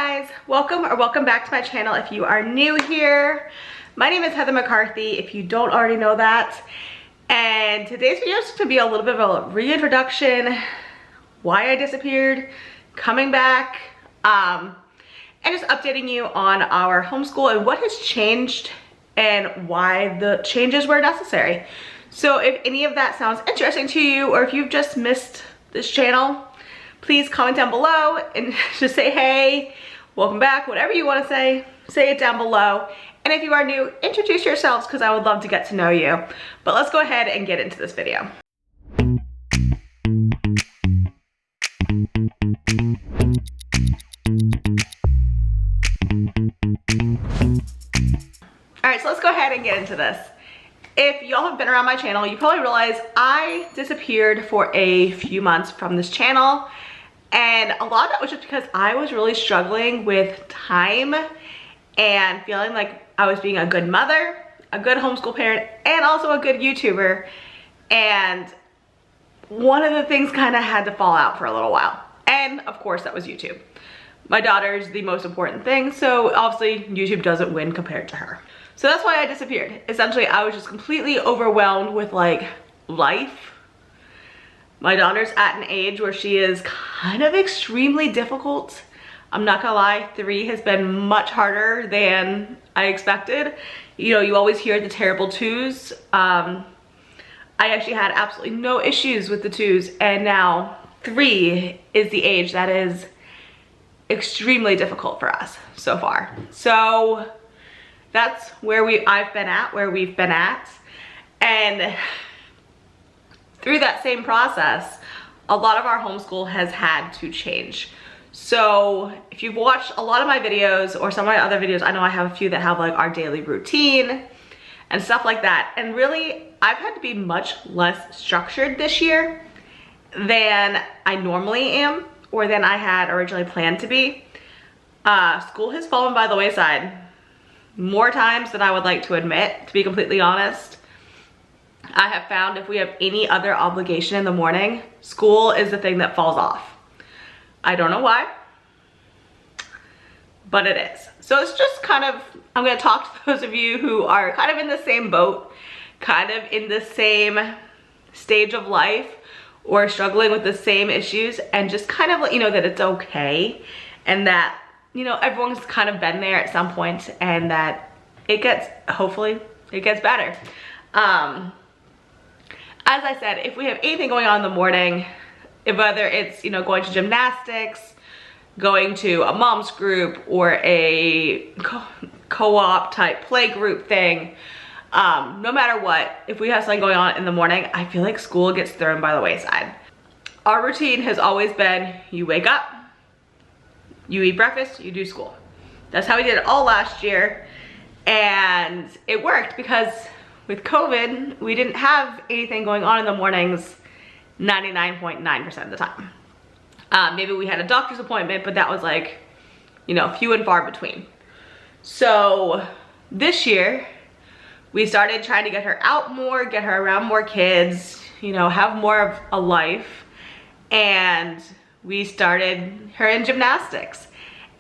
guys, welcome back to my channel. If you are new here, my name is Heather McCarthy, if you don't already know that. And today's video is going to be a little bit of a reintroduction, why I disappeared, coming back, and just updating you on our homeschool and what has changed and why the changes were necessary. So if any of that sounds interesting to you, or if you've just missed this channel, please comment down below and just say, hey, welcome back, whatever you want to say it down below. And if you are new, introduce yourselves because I would love to get to know you. But let's go ahead and get into this video. All right, so let's go ahead and get into this. If y'all have been around my channel, you probably realize I disappeared for a few months from this channel. And a lot of that was just because I was really struggling with time and feeling like I was being a good mother, a good homeschool parent, and also a good YouTuber. And one of the things kind of had to fall out for a little while. And of course, that was YouTube. My daughter's the most important thing, so obviously YouTube doesn't win compared to her. So that's why I disappeared. Essentially, I was just completely overwhelmed with like life. My daughter's at an age where she is kind of extremely difficult. I'm not gonna lie, 3 has been much harder than I expected. You know, you always hear the terrible 2s. I actually had absolutely no issues with the 2s, and now 3 is the age that is extremely difficult for us so far. So that's where we've been at. And through that same process, a lot of our homeschool has had to change. So if you've watched a lot of my videos or some of my other videos, I know I have a few that have like our daily routine and stuff like that. And really, I've had to be much less structured this year than I normally am or than I had originally planned to be. School has fallen by the wayside more times than I would like to admit, to be completely honest. I have found if we have any other obligation in the morning, school is the thing that falls off. I don't know why, but it is. So it's just kind of, I'm gonna talk to those of you who are kind of in the same boat, kind of in the same stage of life, or struggling with the same issues, and just kind of let you know that it's okay, and that, you know, everyone's kind of been there at some point, and that it gets, hopefully, it gets better. As I said, if we have anything going on in the morning, whether it's, you know, going to gymnastics, going to a mom's group, or a co-op type play group thing, no matter what, if we have something going on in the morning, I feel like school gets thrown by the wayside. Our routine has always been, you wake up, you eat breakfast, you do school. That's how we did it all last year. And it worked because with COVID, we didn't have anything going on in the mornings 99.9% of the time. Maybe we had a doctor's appointment, but that was like, you know, few and far between. So this year, we started trying to get her out more, get her around more kids, you know, have more of a life. And we started her in gymnastics.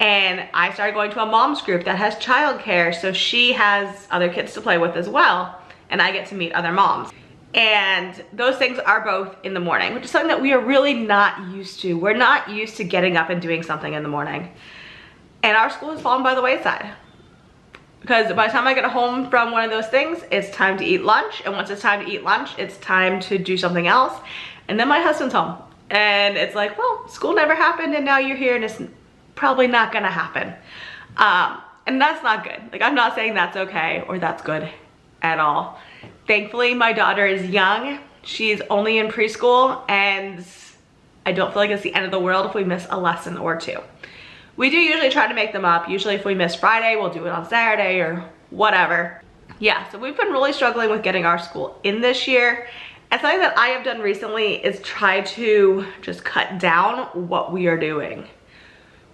And I started going to a mom's group that has childcare, so she has other kids to play with as well. And I get to meet other moms. And those things are both in the morning, which is something that we are really not used to. We're not used to getting up and doing something in the morning. And our school has fallen by the wayside. Because by the time I get home from one of those things, it's time to eat lunch. And once it's time to eat lunch, it's time to do something else. And then my husband's home. And it's like, well, school never happened and now you're here and it's probably not gonna happen. And that's not good. Like, I'm not saying that's okay or that's good at all. Thankfully, my daughter is young. She's only in preschool, and I don't feel like it's the end of the world if we miss a lesson or 2. We do usually try to make them up. Usually if we miss Friday, we'll do it on Saturday or whatever. Yeah, so we've been really struggling with getting our school in this year. And something that I have done recently is try to just cut down what we are doing.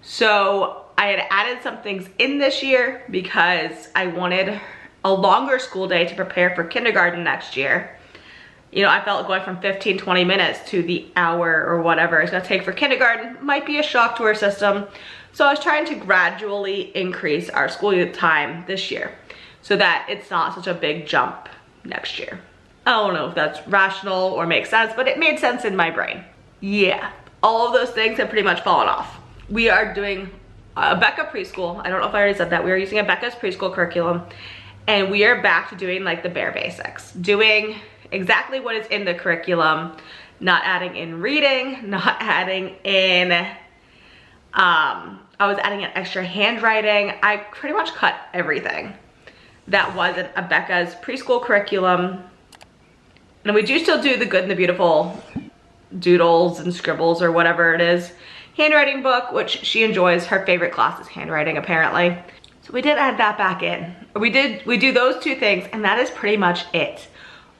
So I had added some things in this year because I wanted a longer school day to prepare for kindergarten next year. You know, I felt going from 15-20 minutes to the hour or whatever it's gonna take for kindergarten might be a shock to our system. So I was trying to gradually increase our school time this year so that it's not such a big jump next year. I don't know if that's rational or makes sense, but it made sense in my brain. Yeah, all of those things have pretty much fallen off. We are doing Abeka Preschool. I don't know if I already said that. We are using Abeka's preschool curriculum, and we are back to doing like the bare basics, doing exactly what is in the curriculum, not adding in reading, not adding in, I was adding in extra handwriting. I pretty much cut everything that wasn't Abeka's preschool curriculum. And we do still do the Good and the Beautiful doodles and scribbles or whatever it is handwriting book, which she enjoys. Her favorite class is handwriting, apparently. So we did add that back in. We do those two things, and that is pretty much it.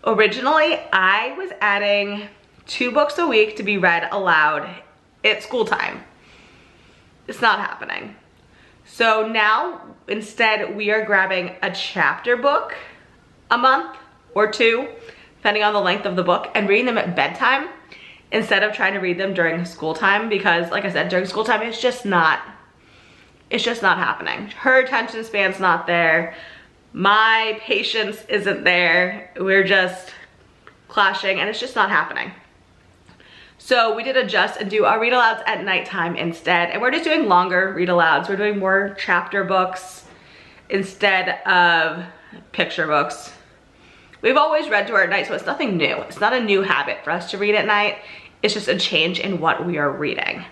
Originally, I was adding 2 books a week to be read aloud at school time. It's not happening. So now, instead, we are grabbing a chapter book a month or 2, depending on the length of the book, and reading them at bedtime instead of trying to read them during school time, because like I said, during school time, it's just not happening. Her attention span's not there. My patience isn't there. We're just clashing, and it's just not happening. So we did adjust and do our read alouds at nighttime instead, and we're just doing longer read alouds. We're doing more chapter books instead of picture books. We've always read to her at night, so it's nothing new. It's not a new habit for us to read at night. It's just a change in what we are reading.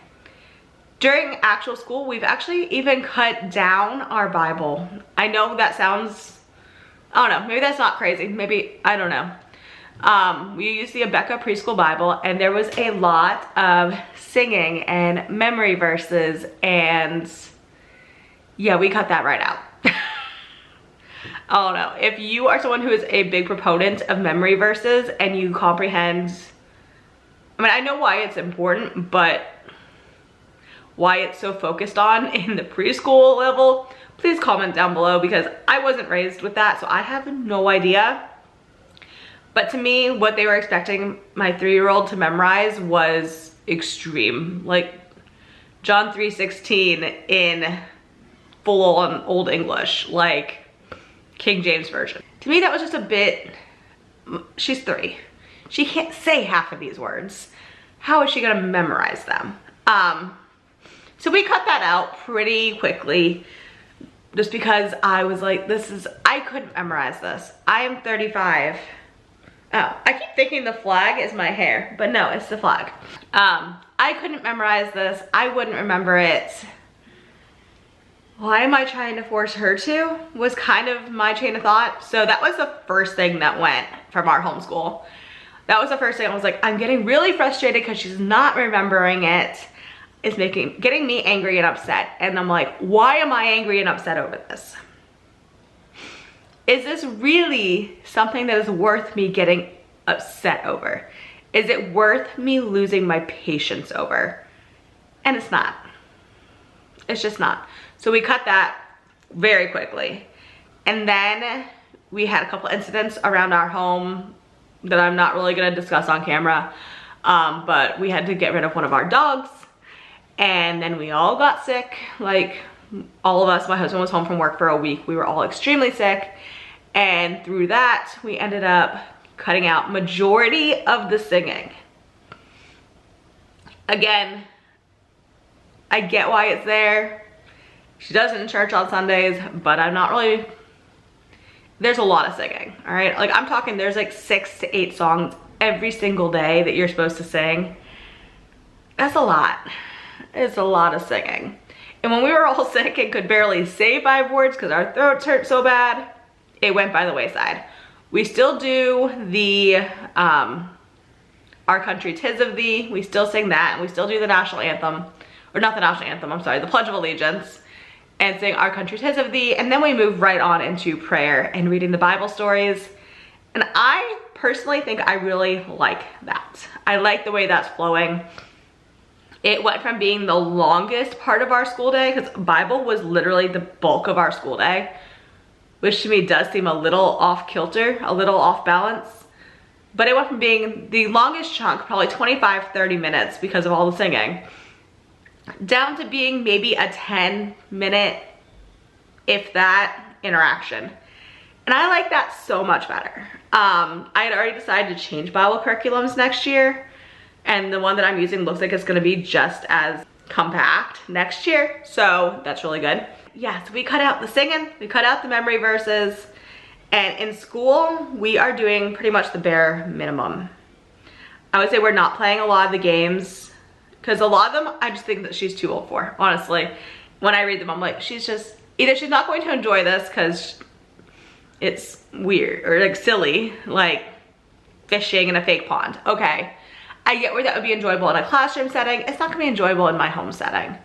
During actual school, we've actually even cut down our Bible. I know that sounds, I don't know, maybe that's not crazy. Maybe, I don't know. We used the Abeka Preschool Bible, and there was a lot of singing and memory verses, and yeah, we cut that right out. I don't know. If you are someone who is a big proponent of memory verses and you comprehend, I mean, I know why it's important, but why it's so focused on in the preschool level, please comment down below, because I wasn't raised with that, so I have no idea. But to me, what they were expecting my 3-year-old to memorize was extreme. Like John 3:16 in full on Old English, like King James Version. To me, that was just a bit, she's 3. She can't say half of these words. How is she gonna memorize them? So we cut that out pretty quickly, just because I was like, I couldn't memorize this. I am 35. Oh, I keep thinking the flag is my hair, but no, it's the flag. I couldn't memorize this. I wouldn't remember it. Why am I trying to force her to? Was kind of my chain of thought. So that was the first thing that went from our homeschool. That was the first thing. I was like, I'm getting really frustrated because she's not remembering it. It's getting me angry and upset. And I'm like, why am I angry and upset over this? Is this really something that is worth me getting upset over? Is it worth me losing my patience over? And it's not. It's just not. So we cut that very quickly. And then we had a couple incidents around our home that I'm not really gonna discuss on camera. But we had to get rid of one of our dogs. And then we all got sick. Like all of us, my husband was home from work for a week. We were all extremely sick. And through that, we ended up cutting out majority of the singing. Again, I get why it's there. She does it in church on Sundays, but I'm not really, there's a lot of singing, all right? Like I'm talking, there's like 6 to 8 songs every single day that you're supposed to sing. That's a lot. It's a lot of singing. And when we were all sick and could barely say 5 words because our throats hurt so bad, it went by the wayside. We still do the Our Country 'Tis of Thee. We still sing that, and we still do the national anthem, or not the national anthem, I'm sorry, the Pledge of Allegiance, and sing Our Country 'Tis of Thee, and then we move right on into prayer and reading the Bible stories. And I personally think I really like that. I like the way that's flowing. It went from being the longest part of our school day, because Bible was literally the bulk of our school day, which to me does seem a little off kilter, a little off balance. But it went from being the longest chunk, probably 25, 30 minutes because of all the singing, down to being maybe a 10-minute, if that, interaction. And I like that so much better. I had already decided to change Bible curriculums next year, and the one that I'm using looks like it's gonna be just as compact next year, so that's really good. Yeah, so we cut out the singing, we cut out the memory verses, and in school, we are doing pretty much the bare minimum. I would say we're not playing a lot of the games, because a lot of them, I just think that she's too old for, honestly. When I read them, I'm like, either she's not going to enjoy this because it's weird or like silly, like fishing in a fake pond. Okay, I get where that would be enjoyable in a classroom setting. It's not gonna be enjoyable in my home setting.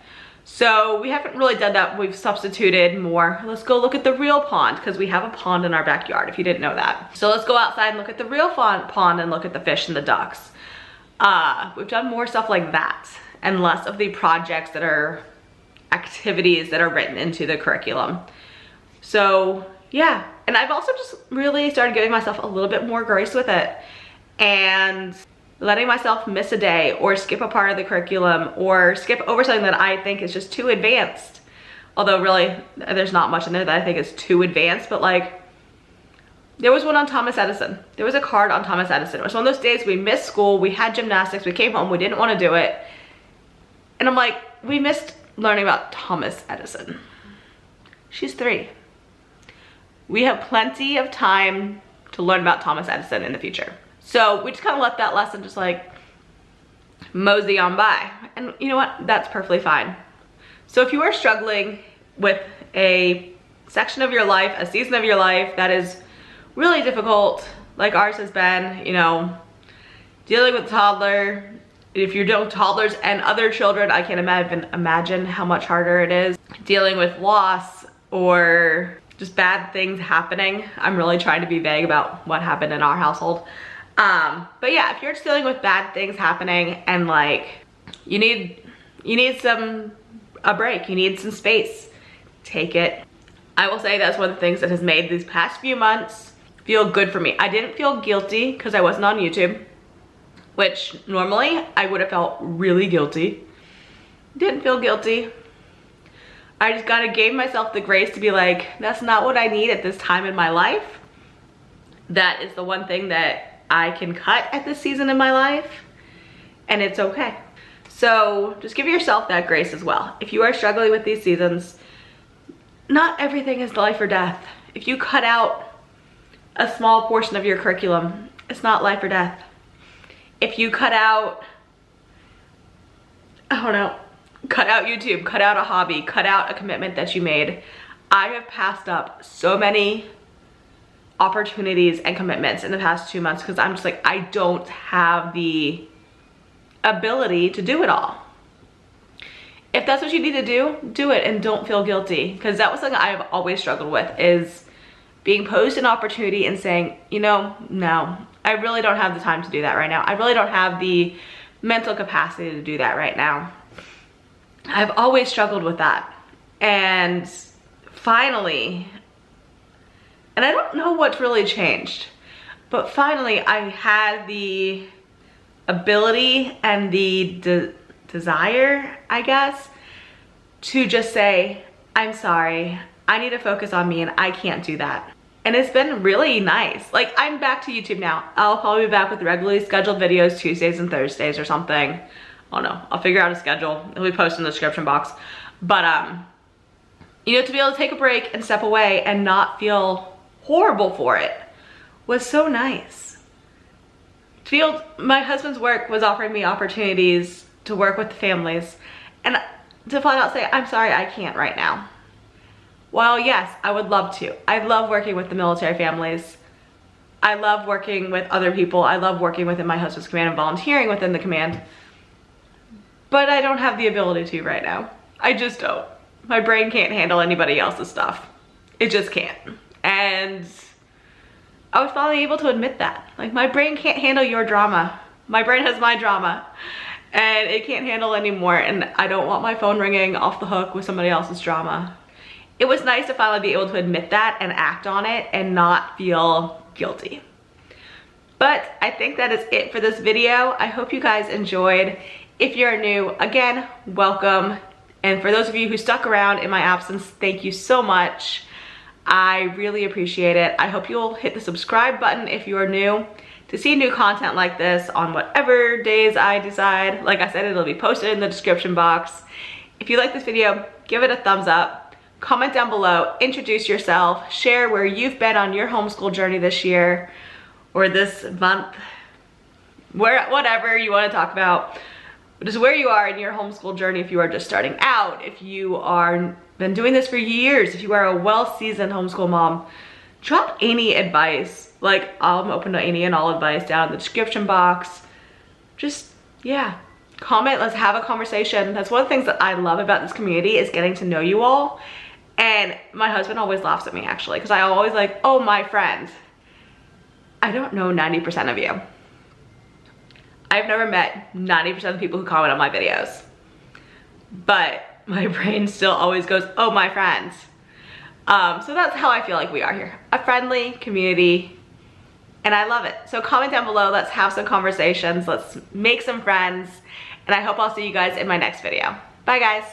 So we haven't really done that. We've substituted more, let's go look at the real pond, because we have a pond in our backyard, if you didn't know that. So let's go outside and look at the real pond and look at the fish and the ducks. We've done more stuff like that and less of the projects that are activities that are written into the curriculum. So yeah, and I've also just really started giving myself a little bit more grace with it and letting myself miss a day or skip a part of the curriculum or skip over something that I think is just too advanced. Although really, there's not much in there that I think is too advanced, but like, there was one on Thomas Edison. There was a card on Thomas Edison. It was one of those days we missed school, we had gymnastics, we came home, we didn't want to do it. And I'm like, we missed learning about Thomas Edison. She's 3. We have plenty of time to learn about Thomas Edison in the future. So we just kind of let that lesson just like mosey on by. And you know what? That's perfectly fine. So if you are struggling with a section of your life, a season of your life that is really difficult, like ours has been, you know, dealing with toddler. If you're dealing with toddlers and other children, I can't imagine how much harder it is. Dealing with loss or just bad things happening. I'm really trying to be vague about what happened in our household. But yeah, if you're just dealing with bad things happening and like you need a break, you need some space, take it. I will say that's one of the things that has made these past few months feel good for me. I didn't feel guilty because I wasn't on YouTube, which normally I would have felt really guilty. Didn't feel guilty. I just kind of gave myself the grace to be like, that's not what I need at this time in my life. That is the one thing that I can cut at this season in my life, and it's okay. So just give yourself that grace as well. If you are struggling with these seasons, not everything is life or death. If you cut out a small portion of your curriculum, it's not life or death. If you cut out, I don't know, cut out YouTube, cut out a hobby, cut out a commitment that you made. I have passed up so many opportunities and commitments in the past 2 months because I'm just like, I don't have the ability to do it all. If that's what you need to do it and don't feel guilty, because that was something I've always struggled with, is being posed an opportunity and saying, you know, no, I really don't have the time to do that right now. I really don't have the mental capacity to do that right now. I've always struggled with that. And finally, and I don't know what's really changed, but finally I had the ability and the desire, I guess, to just say, I'm sorry, I need to focus on me and I can't do that. And it's been really nice. Like, I'm back to YouTube now. I'll probably be back with regularly scheduled videos Tuesdays and Thursdays or something. Oh no, I'll figure out a schedule. It'll be posted in the description box. But you know, to be able to take a break and step away and not feel horrible for it was so nice. My husband's work was offering me opportunities to work with the families, and to flat out say, I'm sorry, I can't right now. While yes, I would love to. I love working with the military families. I love working with other people. I love working within my husband's command and volunteering within the command. But I don't have the ability to right now. I just don't. My brain can't handle anybody else's stuff. It just can't. And I was finally able to admit that. Like, my brain can't handle your drama. My brain has my drama. And it can't handle anymore. And I don't want my phone ringing off the hook with somebody else's drama. It was nice to finally be able to admit that and act on it and not feel guilty. But I think that is it for this video. I hope you guys enjoyed. If you're new, again, welcome. And for those of you who stuck around in my absence, thank you so much. I really appreciate it. I hope you'll hit the subscribe button if you are new to see new content like this on whatever days I decide. Like I said, it'll be posted in the description box. If you like this video, give it a thumbs up, comment down below, introduce yourself, share where you've been on your homeschool journey this year or this month, whatever you want to talk about. Just where you are in your homeschool journey, if you are just starting out, if you are been doing this for years, if you are a well-seasoned homeschool mom, drop any advice. Like, I'm open to any and all advice down in the description box. Just, yeah, comment, let's have a conversation. That's one of the things that I love about this community is getting to know you all. And my husband always laughs at me actually, because I always like, oh, my friend. I don't know 90% of you. I've never met 90% of the people who comment on my videos, but my brain still always goes, oh, my friends. So that's how I feel like we are here. A friendly community, and I love it. So comment down below, let's have some conversations, let's make some friends, and I hope I'll see you guys in my next video. Bye, guys.